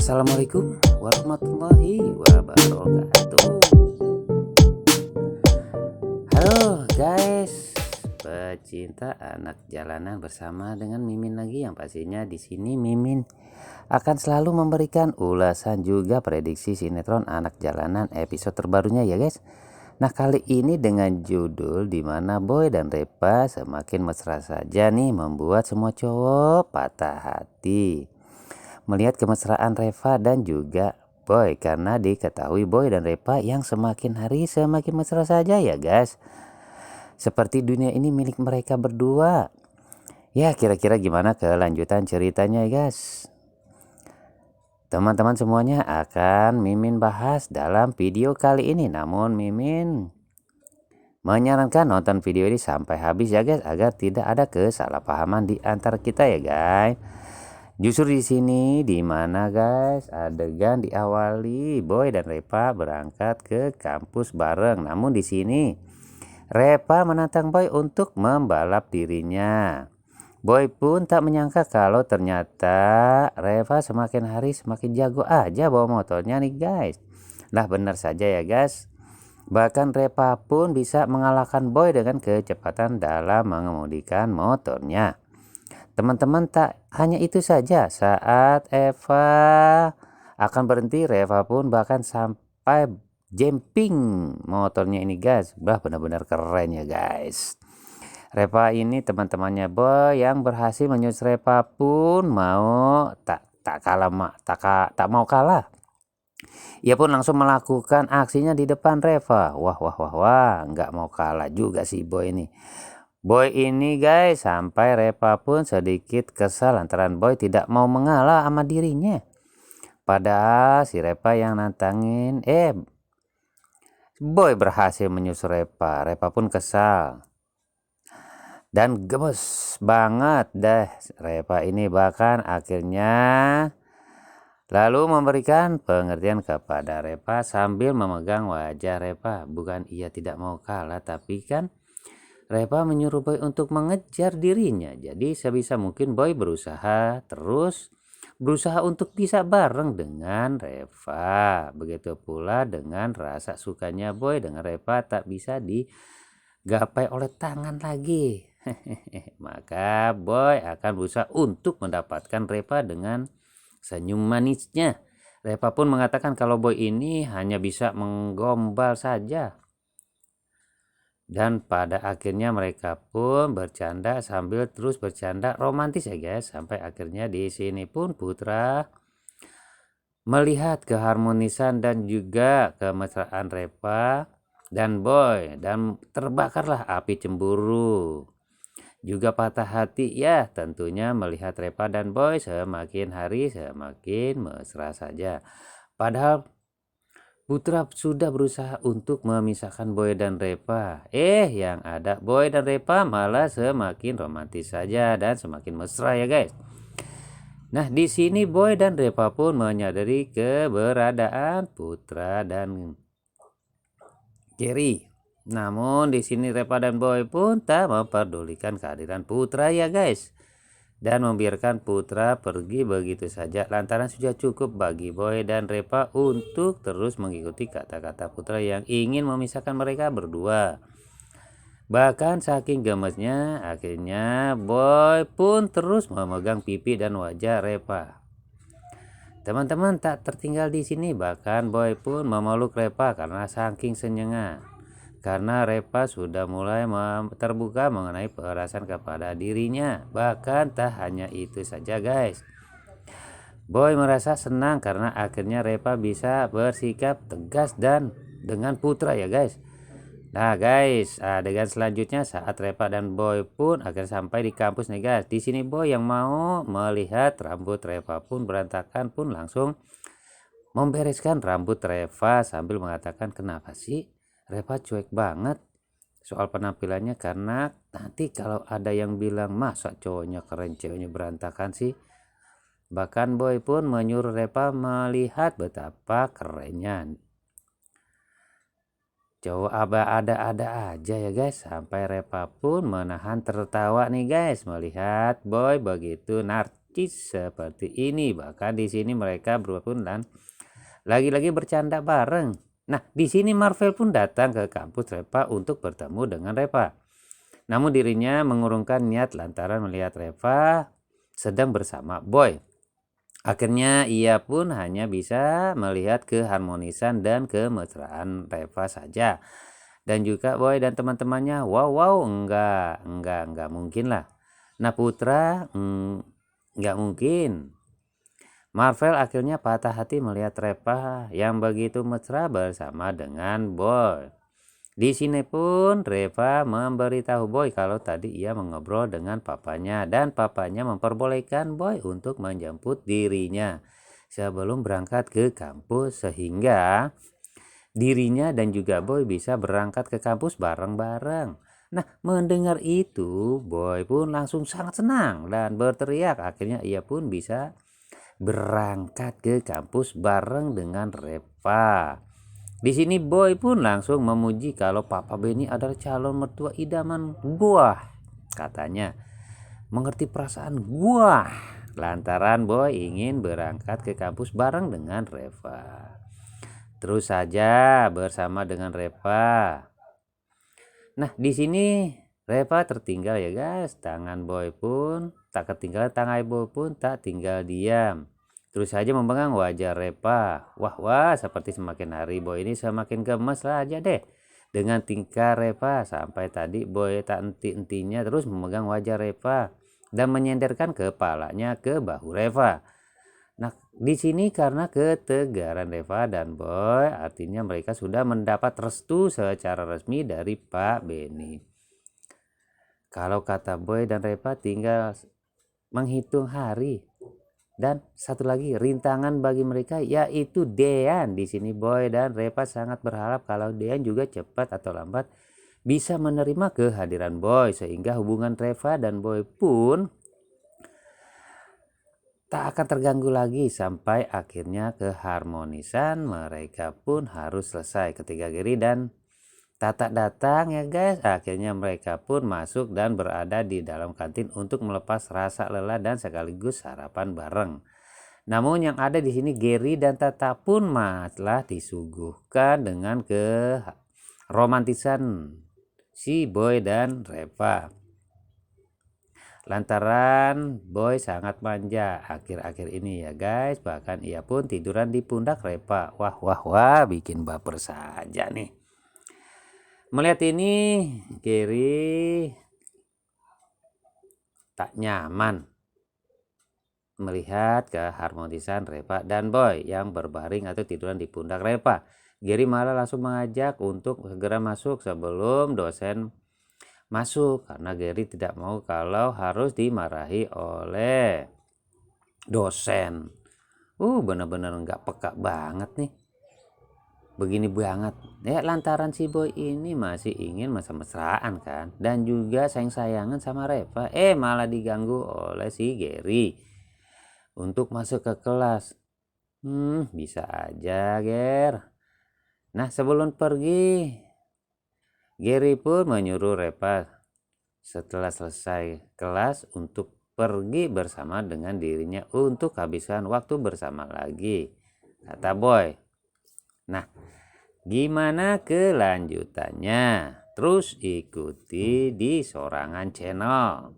Assalamualaikum warahmatullahi wabarakatuh. Halo guys, pecinta anak jalanan, bersama dengan Mimin lagi, yang pastinya di sini Mimin akan selalu memberikan ulasan juga prediksi sinetron anak jalanan episode terbarunya ya guys. Nah, kali ini dengan judul dimana Boy dan Reva semakin mesra saja nih, membuat semua cowok patah hati melihat kemesraan Reva dan juga Boy, karena diketahui Boy dan Reva yang semakin hari semakin mesra saja ya guys, seperti dunia ini milik mereka berdua. Ya, kira-kira gimana kelanjutan ceritanya ya guys? Teman-teman semuanya, akan Mimin bahas dalam video kali ini. Namun Mimin menyarankan nonton video ini sampai habis ya guys, agar tidak ada kesalahpahaman di antara kita ya guys. Justru di sini dimana guys, adegan diawali Boy dan Reva berangkat ke kampus bareng. Namun di sini Reva menantang Boy untuk membalap dirinya. Boy pun tak menyangka kalau ternyata Reva semakin hari semakin jago aja bawa motornya nih guys. Nah, benar saja ya guys. Bahkan Reva pun bisa mengalahkan Boy dengan kecepatan dalam mengemudikan motornya. Teman-teman, tak hanya itu saja, saat Eva akan berhenti, Reva pun bahkan sampai jumping motornya ini guys. Benar-benar keren ya guys. Reva ini teman-temannya Boy yang berhasil menyusul Reva pun mau tak mau kalah. Ia pun langsung melakukan aksinya di depan Reva. Wah, nggak mau kalah juga si Boy ini. Boy ini guys, sampai Reva pun sedikit kesal lantaran Boy tidak mau mengalah sama dirinya. Padahal si Reva yang nantangin, Boy berhasil menyusul Reva. Reva pun kesal dan gemes banget deh Reva ini, bahkan akhirnya lalu memberikan pengertian kepada Reva sambil memegang wajah Reva. Bukan ia tidak mau kalah, tapi kan Reva menyuruh Boy untuk mengejar dirinya. Jadi sebisa mungkin Boy berusaha untuk bisa bareng dengan Reva. Begitu pula dengan rasa sukanya Boy dengan Reva tak bisa digapai oleh tangan lagi. Maka Boy akan berusaha untuk mendapatkan Reva dengan senyum manisnya. Reva pun mengatakan kalau Boy ini hanya bisa menggombal saja. Dan pada akhirnya mereka pun bercanda sambil terus bercanda romantis ya guys. Sampai akhirnya di sini pun Putra melihat keharmonisan dan juga kemesraan Reva dan Boy, dan terbakarlah api cemburu. Juga patah hati ya tentunya melihat Reva dan Boy semakin hari semakin mesra saja. Padahal Putra sudah berusaha untuk memisahkan Boy dan Reva. Yang ada Boy dan Reva malah semakin romantis saja dan semakin mesra ya guys. Nah, di sini Boy dan Reva pun menyadari keberadaan Putra dan Gary. Namun di sini Reva dan Boy pun tak memperdulikan kehadiran Putra ya guys, dan membiarkan Putra pergi begitu saja lantaran sudah cukup bagi Boy dan Reva untuk terus mengikuti kata-kata Putra yang ingin memisahkan mereka berdua. Bahkan saking gemesnya, akhirnya Boy pun terus memegang pipi dan wajah Reva. Teman-teman, tak tertinggal di sini, bahkan Boy pun memeluk Reva karena saking senyengnya. Karena Reva sudah mulai terbuka mengenai perasaan kepada dirinya. Bahkan tak hanya itu saja guys, Boy merasa senang karena akhirnya Reva bisa bersikap tegas dan dengan Putra ya guys. Nah guys, adegan selanjutnya saat Reva dan Boy pun akhirnya sampai di kampus nih guys. Di sini Boy yang mau melihat rambut Reva pun berantakan pun langsung membereskan rambut Reva sambil mengatakan, kenapa sih Reva cuek banget soal penampilannya, karena nanti kalau ada yang bilang masa cowoknya keren ceweknya berantakan sih. Bahkan Boy pun menyuruh Reva melihat betapa kerennya cowok ada aja ya guys. Sampai Reva pun menahan tertawa nih guys melihat Boy begitu percis seperti ini. Bahkan di sini mereka berdua pun dan lagi-lagi bercanda bareng. Nah, di sini Marvel pun datang ke kampus Reva untuk bertemu dengan Reva. Namun dirinya mengurungkan niat lantaran melihat Reva sedang bersama Boy. Akhirnya ia pun hanya bisa melihat keharmonisan dan kemesraan Reva saja. Dan juga Boy dan teman-temannya, wow, enggak mungkin lah. Nah Putra, enggak mungkin. Marvel akhirnya patah hati melihat Reva yang begitu mesra bersama dengan Boy. Di sini pun Reva memberitahu Boy kalau tadi ia mengobrol dengan papanya dan papanya memperbolehkan Boy untuk menjemput dirinya sebelum berangkat ke kampus sehingga dirinya dan juga Boy bisa berangkat ke kampus bareng-bareng. Nah, mendengar itu Boy pun langsung sangat senang dan berteriak. Akhirnya ia pun bisa berangkat ke kampus bareng dengan Reva. Di sini Boy pun langsung memuji kalau Papa Benny adalah calon mertua idaman gua. Katanya, mengerti perasaan gua. Lantaran Boy ingin berangkat ke kampus bareng dengan Reva. Terus saja bersama dengan Reva. Nah, di sini Reva tertinggal ya guys. Tangan Boy pun tak ketinggalan, tangan Boy pun tak tinggal diam. Terus saja memegang wajah Reva. Wah, seperti semakin hari Boy ini semakin gemes lah aja deh. Dengan tingkah Reva sampai tadi Boy tak henti-hentinya terus memegang wajah Reva dan menyenderkan kepalanya ke bahu Reva. Nah, di sini karena ketegaran Reva dan Boy, artinya mereka sudah mendapat restu secara resmi dari Pak Benny. Kalau kata Boy dan Reva tinggal menghitung hari. Dan satu lagi rintangan bagi mereka yaitu Dean. Di sini Boy dan Reva sangat berharap kalau Dean juga cepat atau lambat bisa menerima kehadiran Boy sehingga hubungan Reva dan Boy pun tak akan terganggu lagi sampai akhirnya keharmonisan mereka pun harus selesai. Ketika Gary dan Tata datang ya guys, akhirnya mereka pun masuk dan berada di dalam kantin untuk melepas rasa lelah dan sekaligus sarapan bareng. Namun yang ada di sini Gary dan Tata pun malah disuguhkan dengan keromantisan si Boy dan Reva. Lantaran Boy sangat manja akhir-akhir ini ya guys, bahkan ia pun tiduran di pundak Reva. Wah, bikin baper saja nih. Melihat ini Gary tak nyaman melihat keharmonisan Reva dan Boy yang berbaring atau tiduran di pundak Reva. Gary malah langsung mengajak untuk segera masuk sebelum dosen masuk karena Gary tidak mau kalau harus dimarahi oleh dosen. Bener-bener nggak peka banget nih. Begini banget ya, lantaran si Boy ini masih ingin mesra-mesraan kan dan juga sayang-sayangan sama Reva, malah diganggu oleh si Gary untuk masuk ke kelas. Bisa aja Ger. Nah sebelum pergi Gary pun menyuruh Reva setelah selesai kelas untuk pergi bersama dengan dirinya untuk habiskan waktu bersama lagi, kata Boy. Nah, gimana kelanjutannya? Terus ikuti di Sorangan Channel.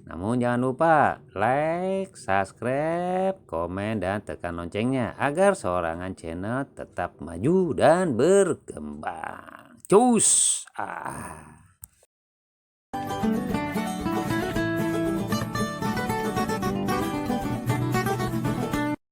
Namun jangan lupa like, subscribe, komen, dan tekan loncengnya agar Sorangan Channel tetap maju dan berkembang. Cus!